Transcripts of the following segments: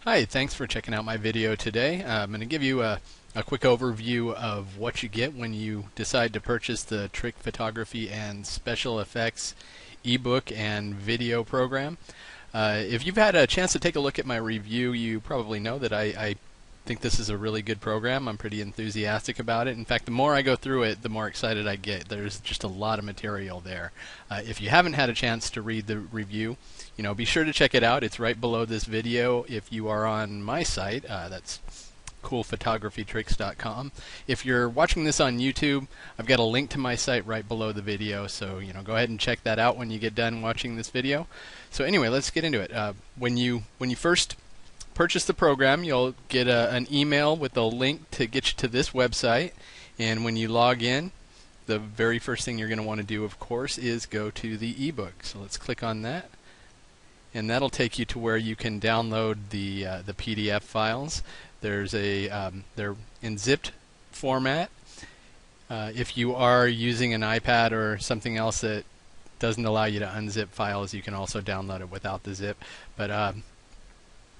Hi, thanks for checking out my video today. I'm going to give you a quick overview of what you get when you decide to purchase the Trick Photography and Special Effects ebook and video program. If you've had a chance to take a look at my review, you probably know that I think this is a really good program. I'm pretty enthusiastic about it. In fact, the more I go through it, the more excited I get. There's just a lot of material there. If you haven't had a chance to read the review, be sure to check it out. It's right below this video. If you are on my site, that's coolphotographytricks.com. If you're watching this on YouTube, I've got a link to my site right below the video, so go ahead and check that out when you get done watching this video. So anyway, let's get into it. When you first purchase the program, you'll get an email with a link to get you to this website, and when you log in, the very first thing you're going to want to do, of course, is go to the ebook. So let's click on that, and that'll take you to where you can download the PDF files. There's they're in zipped format. If you are using an iPad or something else that doesn't allow you to unzip files, you can also download it without the zip. But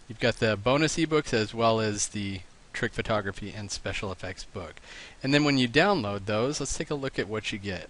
you've got the bonus ebooks as well as the Trick Photography and Special Effects book. And then when you download those, let's take a look at what you get.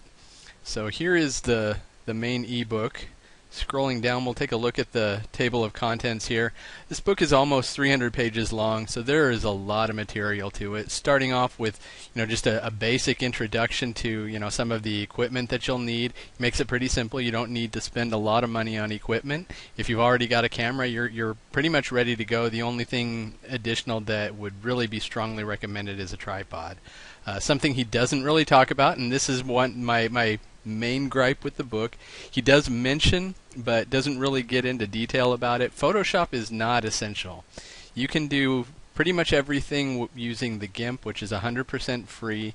So here is the main ebook. Scrolling down, we'll take a look at the table of contents here. This book is almost 300 pages long, so there is a lot of material to it. Starting off with, just a basic introduction to, some of the equipment that you'll need. It makes it pretty simple. You don't need to spend a lot of money on equipment. If you've already got a camera, you're pretty much ready to go. The only thing additional that would really be strongly recommended is a tripod. Something he doesn't really talk about, and this is my main gripe with the book. He does mention, but doesn't really get into detail about it. Photoshop is not essential. You can do pretty much everything using the GIMP, which is 100% free.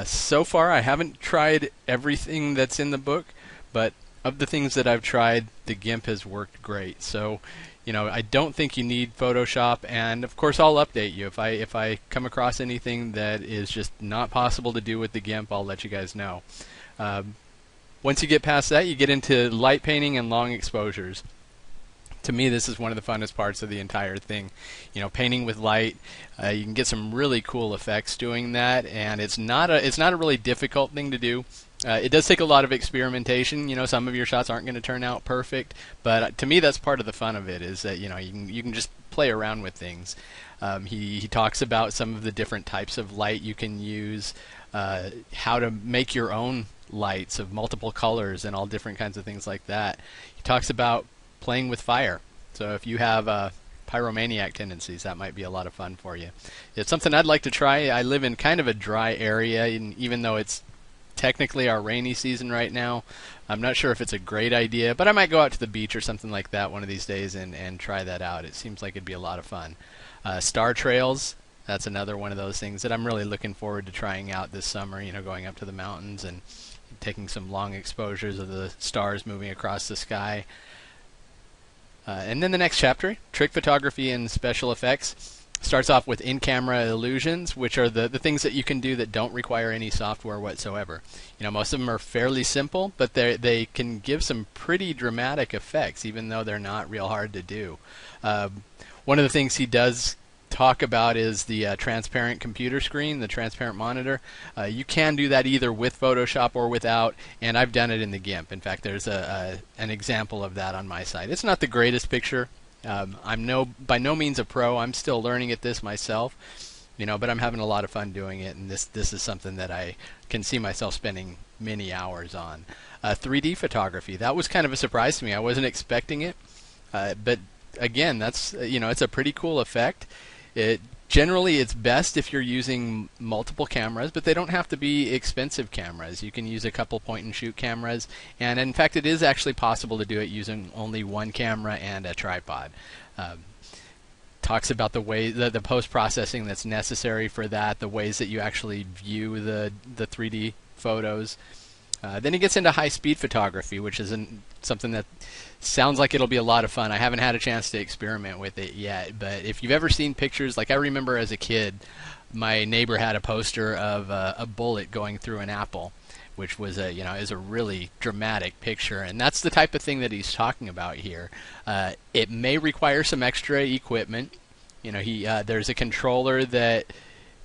So far, I haven't tried everything that's in the book, but of the things that I've tried, the GIMP has worked great. So, I don't think you need Photoshop, and of course I'll update you. If I come across anything that is just not possible to do with the GIMP, I'll let you guys know. Once you get past that, you get into light painting and long exposures. To me, this is one of the funnest parts of the entire thing. Painting with light, you can get some really cool effects doing that, and it's not a really difficult thing to do. It does take a lot of experimentation. Some of your shots aren't going to turn out perfect, but to me, that's part of the fun of it. Is that you can just play around with things. He talks about some of the different types of light you can use, how to make your own lights of multiple colors and all different kinds of things like that. He talks about playing with fire. So if you have pyromaniac tendencies, that might be a lot of fun for you. It's something I'd like to try. I live in kind of a dry area, and even though it's technically our rainy season right now, I'm not sure if it's a great idea, but I might go out to the beach or something like that one of these days and try that out. It seems like it'd be a lot of fun. Star trails, that's another one of those things that I'm really looking forward to trying out this summer, going up to the mountains and taking some long exposures of the stars moving across the sky. And then the next chapter, Trick Photography and Special Effects, starts off with in-camera illusions, which are the things that you can do that don't require any software whatsoever. Most of them are fairly simple, but they can give some pretty dramatic effects, even though they're not real hard to do. One of the things he does talk about is the transparent computer screen, the transparent monitor. You can do that either with Photoshop or without, and I've done it in the GIMP. In fact, there's an example of that on my site. It's not the greatest picture. I'm by no means a pro. I'm still learning at this myself, but I'm having a lot of fun doing it, and this is something that I can see myself spending many hours on. 3D photography, that was kind of a surprise to me. I wasn't expecting it, but again, that's it's a pretty cool effect. Generally, it's best if you're using multiple cameras, but they don't have to be expensive cameras. You can use a couple point-and-shoot cameras, and in fact, it is actually possible to do it using only one camera and a tripod. Talks about the post-processing that's necessary for that, the ways that you actually view the 3D photos. Then he gets into high-speed photography, which is something that sounds like it'll be a lot of fun. I haven't had a chance to experiment with it yet, but if you've ever seen pictures, like I remember as a kid, my neighbor had a poster of a bullet going through an apple, which was is a really dramatic picture, and that's the type of thing that he's talking about here. It may require some extra equipment. You know, there's a controller that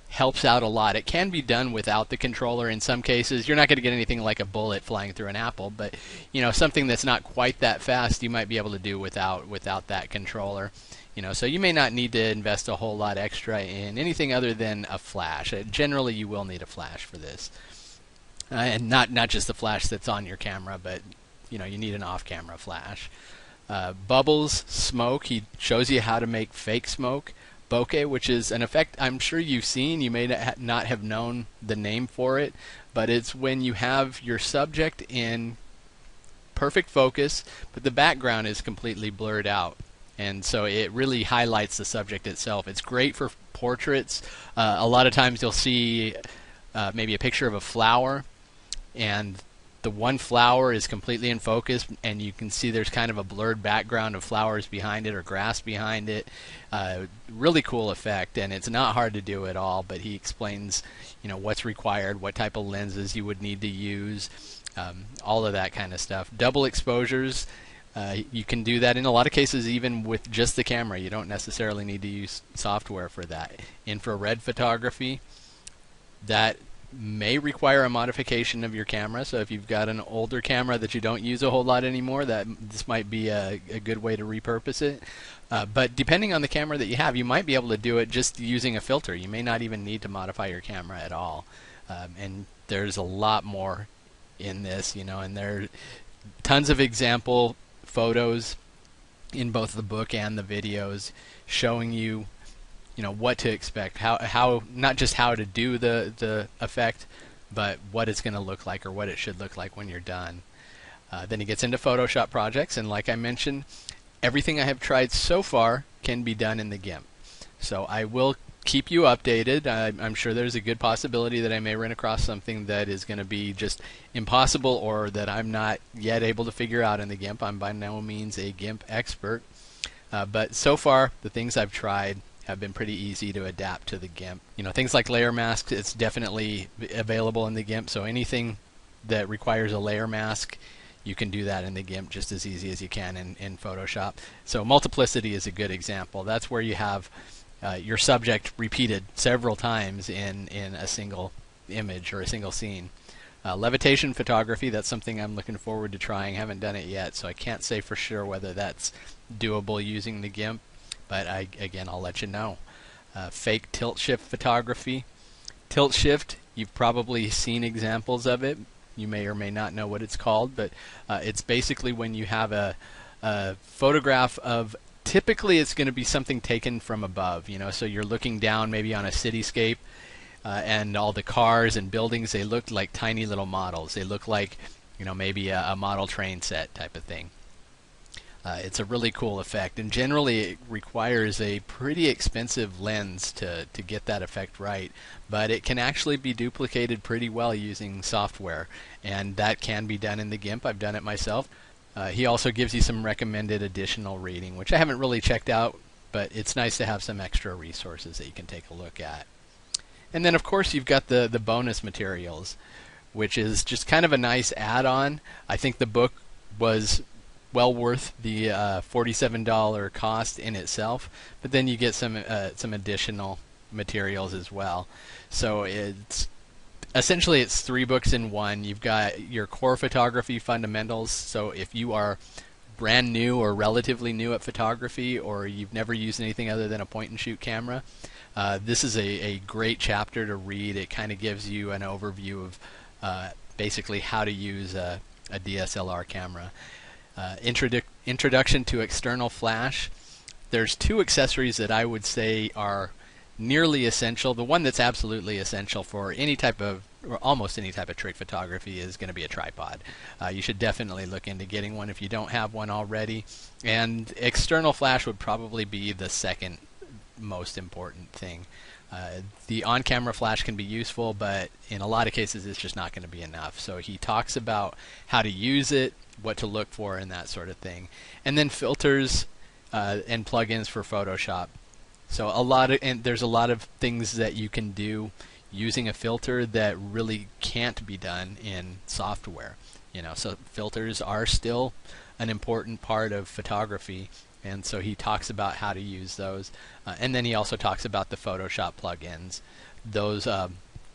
helps out a lot. It can be done without the controller in some cases. You're not going to get anything like a bullet flying through an apple, but you know, something that's not quite that fast you might be able to do without that controller. You know, so you may not need to invest a whole lot extra in anything other than a flash. Generally, you will need a flash for this, and not just the flash that's on your camera, but you know, you need an off-camera flash. Bubbles, smoke. He shows you how to make fake smoke. Bokeh, which is an effect I'm sure you've seen. You may not have known the name for it, but it's when you have your subject in perfect focus, but the background is completely blurred out. And so it really highlights the subject itself. It's great for portraits. A lot of times you'll see maybe a picture of a flower, and the one flower is completely in focus, and you can see there's kind of a blurred background of flowers behind it or grass behind it. Really cool effect, and it's not hard to do at all, but he explains, you know, what's required, what type of lenses you would need to use, all of that kind of stuff. Double exposures, you can do that in a lot of cases even with just the camera. You don't necessarily need to use software for that. Infrared photography, that may require a modification of your camera. So if you've got an older camera that you don't use a whole lot anymore, this might be a good way to repurpose it. But depending on the camera that you have, you might be able to do it just using a filter. You may not even need to modify your camera at all. And there's a lot more in this, you know, and there are tons of example photos in both the book and the videos showing you, you know, what to expect, how not just how to do the effect, but what it's going to look like or what it should look like when you're done. Then he gets into Photoshop projects, and like I mentioned, everything I have tried so far can be done in the GIMP. So I will keep you updated. I'm sure there's a good possibility that I may run across something that is going to be just impossible or that I'm not yet able to figure out in the GIMP. I'm by no means a GIMP expert, but so far the things I've tried have been pretty easy to adapt to the GIMP. You know, things like layer masks, it's definitely available in the GIMP, so anything that requires a layer mask, you can do that in the GIMP just as easy as you can in Photoshop. So multiplicity is a good example. That's where you have your subject repeated several times in a single image or a single scene. Levitation photography, that's something I'm looking forward to trying. Haven't done it yet, so I can't say for sure whether that's doable using the GIMP. But again, I'll let you know. Fake tilt shift photography. Tilt shift, you've probably seen examples of it. You may or may not know what it's called, but it's basically when you have a photograph of, typically it's going to be something taken from above, you know, so you're looking down maybe on a cityscape, and all the cars and buildings, they look like tiny little models. They look like, you know, maybe a model train set type of thing. It's a really cool effect, and generally it requires a pretty expensive lens to get that effect right, but it can actually be duplicated pretty well using software, and that can be done in the GIMP. I've done it myself. He also gives you some recommended additional reading, which I haven't really checked out, but it's nice to have some extra resources that you can take a look at. And then of course you've got the bonus materials, which is just kind of a nice add-on. I think the book was well worth the $47 cost in itself, but then you get some additional materials as well. So it's essentially it's 3 books in one. You've got your core photography fundamentals, so if you are brand new or relatively new at photography, or you've never used anything other than a point and shoot camera, this is a great chapter to read. It kind of gives you an overview of basically how to use a DSLR camera. Introduction to external flash. There's 2 accessories that I would say are nearly essential. The one that's absolutely essential for any type of, or almost any type of trait photography, is going to be a tripod. You should definitely look into getting one if you don't have one already. And external flash would probably be the second most important thing. The on-camera flash can be useful, but in a lot of cases it's just not going to be enough. So he talks about how to use it, what to look for, and that sort of thing. And then filters and plugins for Photoshop. So there's a lot of things that you can do using a filter that really can't be done in software. You know, so filters are still an important part of photography, And so he talks about how to use those. And then he also talks about the Photoshop plugins. Those,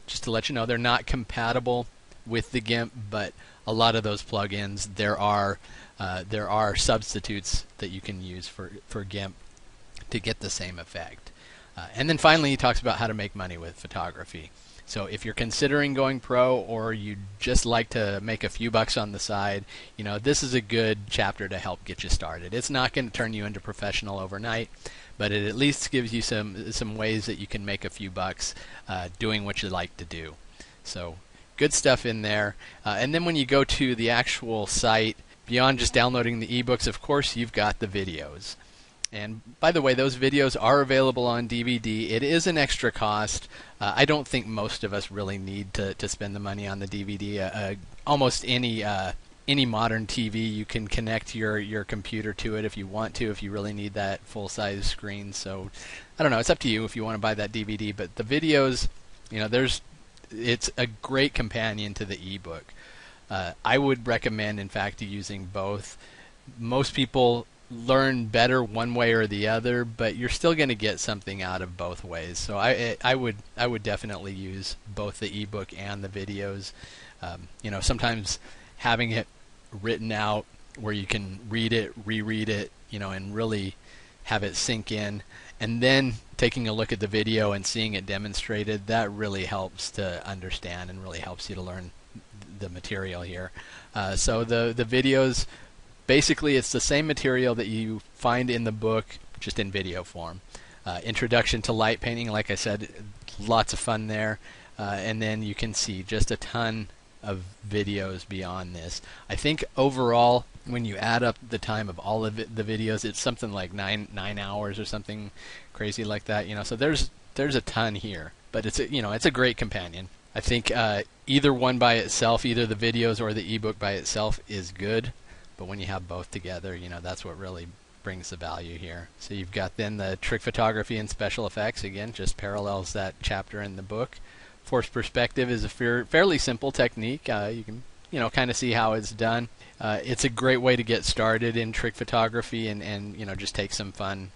just to let you know, they're not compatible with the GIMP, but a lot of those plugins, there are substitutes that you can use for GIMP to get the same effect. And then finally, he talks about how to make money with photography. So if you're considering going pro, or you just like to make a few bucks on the side, you know, this is a good chapter to help get you started. It's not going to turn you into professional overnight, but it at least gives you some ways that you can make a few bucks doing what you like to do. So good stuff in there. And then when you go to the actual site, beyond just downloading the ebooks, of course, you've got the videos. And by the way, those videos are available on DVD. It is an extra cost. I don't think most of us really need to spend the money on the DVD. Almost any modern TV, you can connect your computer to it if you want to, if you really need that full-size screen. So I don't know. It's up to you if you want to buy that DVD. But the videos, you know, it's a great companion to the ebook. I would recommend, in fact, using both. Most people learn better one way or the other, but you're still going to get something out of both ways. So I would definitely use both the ebook and the videos. You know, sometimes having it written out where you can read it, reread it, you know, and really have it sink in, and then taking a look at the video and seeing it demonstrated, that really helps to understand and really helps you to learn the material here. So the videos, basically, it's the same material that you find in the book, just in video form. Introduction to light painting, like I said, lots of fun there. And then you can see just a ton of videos beyond this. I think overall, when you add up the time of all of the videos, it's something like nine hours or something crazy like that. You know, so there's a ton here. But it's a great companion. I think either one by itself, either the videos or the ebook by itself, is good. But when you have both together, you know, that's what really brings the value here. So you've got then the trick photography and special effects. Again, just parallels that chapter in the book. Forced perspective is a fairly simple technique. You can, you know, kind of see how it's done. It's a great way to get started in trick photography and you know, just take some fun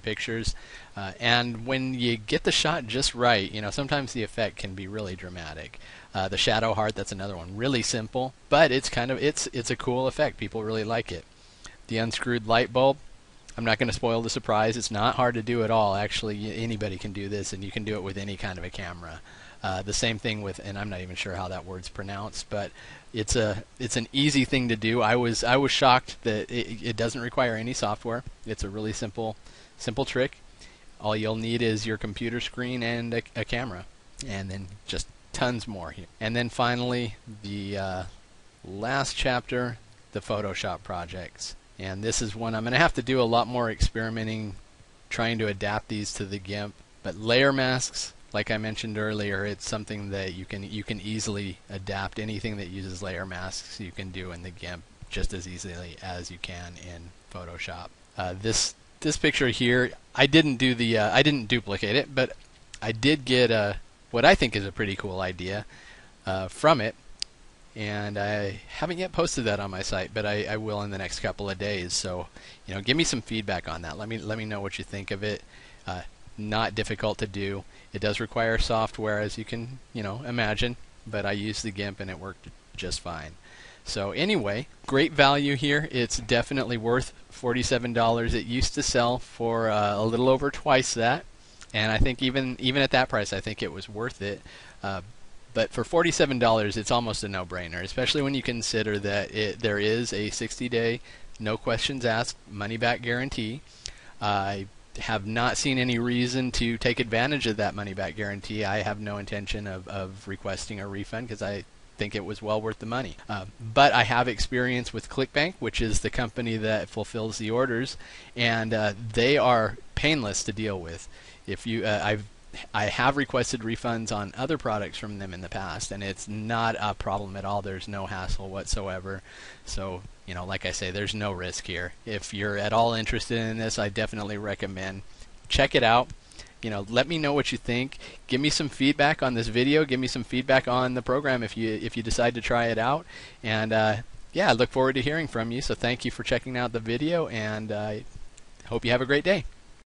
pictures. And when you get the shot just right, you know, sometimes the effect can be really dramatic. The shadow heart, that's another one. Really simple, but it's a cool effect. People really like it. The unscrewed light bulb, I'm not going to spoil the surprise. It's not hard to do at all. Actually, anybody can do this, and you can do it with any kind of a camera. The same thing with, and I'm not even sure how that word's pronounced, but it's an easy thing to do. I was shocked that it doesn't require any software. It's a really simple trick. All you'll need is your computer screen and a camera, and then just tons more here. And then finally, the last chapter, the Photoshop projects. And this is one I'm going to have to do a lot more experimenting, trying to adapt these to the GIMP. But layer masks, like I mentioned earlier, it's something that you can easily adapt. Anything that uses layer masks you can do in the GIMP just as easily as you can in Photoshop. This picture here, I didn't duplicate it, but I did get what I think is a pretty cool idea from it, and I haven't yet posted that on my site, but I will in the next couple of days. So, you know, give me some feedback on that. Let me know what you think of it. Not difficult to do. It does require software, as you can, you know, imagine, but I used the GIMP and it worked just fine. So anyway, great value here. It's definitely worth $47. It used to sell for a little over twice that, and I think even at that price, I think it was worth it. But for $47, it's almost a no-brainer, especially when you consider that there is a 60-day, no questions asked, money-back guarantee. I have not seen any reason to take advantage of that money-back guarantee. I have no intention of requesting a refund because I think it was well worth the money. But I have experience with ClickBank, which is the company that fulfills the orders, and they are painless to deal with. If you, I have requested refunds on other products from them in the past, and it's not a problem at all. There's no hassle whatsoever. So, you know, like I say, there's no risk here. If you're at all interested in this, I definitely recommend check it out. You know, let me know what you think. Give me some feedback on this video. Give me some feedback on the program if you decide to try it out. And yeah, I look forward to hearing from you. So thank you for checking out the video, and Hope you have a great day.